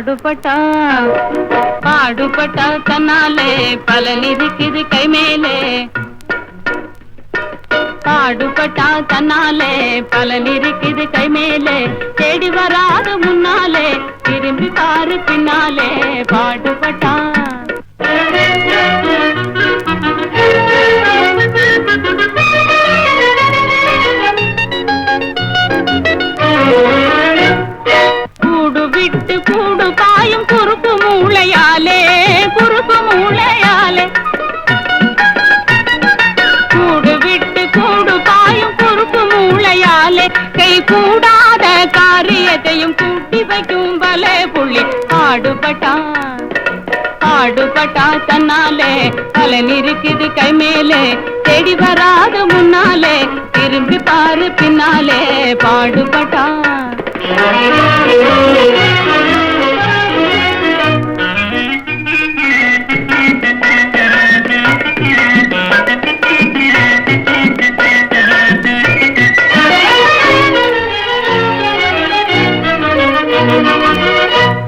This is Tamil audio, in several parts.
பாடுபட்டா பாடுபட்டா தன்னாலே பலன் இருக்குது கை மேலே. பாடுபட்டா தன்னாலே பலன் இருக்குது கை மேலே. தேடி வராது முன்னாலே திரும்பி பாரு பின்னாலே. பாடுபட்டா கூடு விட்டு கூடு பாயும் குறுக்கு மூளையாலே. குறுக்கு மூளையாலே கூடு விட்டு கூடு பாயும் குறுக்கு மூளையாலே. கை கூடாத காரியத்தையும் கூட்டி வைக்கும் பலே புள்ளி. பாடுபட்டா பாடுபட்டா தன்னாலே பலன் இருக்குது கை மேலே. தேடி வராது முன்னாலே திரும்பி பாரு பின்னாலே. பாடுபட்டா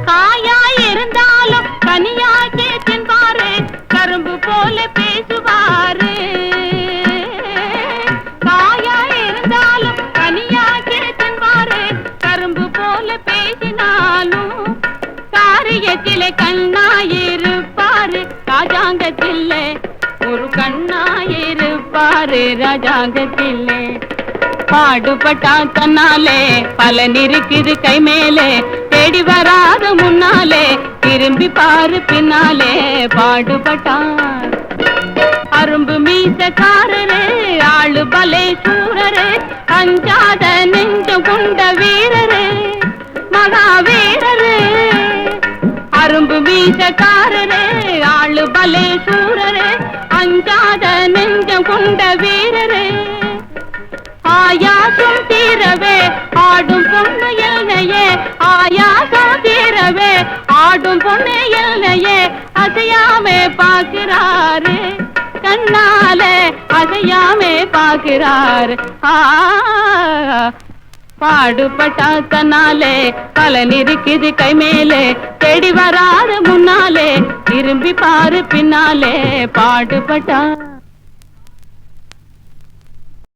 காயாய் இருந்தாலும் கனியாக்கி தின்பாரு. கரும்பு போல பேசுவாரு. காயாய் இருந்தாலும் கனியாக்கி தின்பாரு. கரும்பு போல பேசினாலும் காரியத்திலே கண்ணாயிருப்பாரு. ராஜாங்கத்திலே ஒரு கண்ணாயிருப்பாரு. ராஜாங்கத்திலே பாடுபட்டா தன்னாலே பலன் இருக்குது கை மேலே. தேடி வராது முன்னாலே திரும்பி பாரு பின்னாலே. பாடுபட்டா அரும்பு மீசக்காரரே ஆளு பலே சூரரே. அஞ்சாத நெஞ்சம் கொண்ட வீரரே மகாவீரரே. அரும்பு மீசக்காரரே ஆளு பலே சூரரே. அஞ்சாத நெஞ்சம் கொண்ட வீரரே. ஆயாசம் தீரவே ஆடும் பொண்ணு எல்லையே. ஆயாசம் தீரவே ஆடும் பொண்ணு எல்லையே. அசையாமே பார்க்கிறாரு கண்ணாலே. அசையாமே பார்க்கிறாரு. பாடுபட்டா தன்னாலே பலன் இருக்குது கை மேலே. தேடி வராது முன்னாலே திரும்பி பாரு பின்னாலே. பாடுபட்டா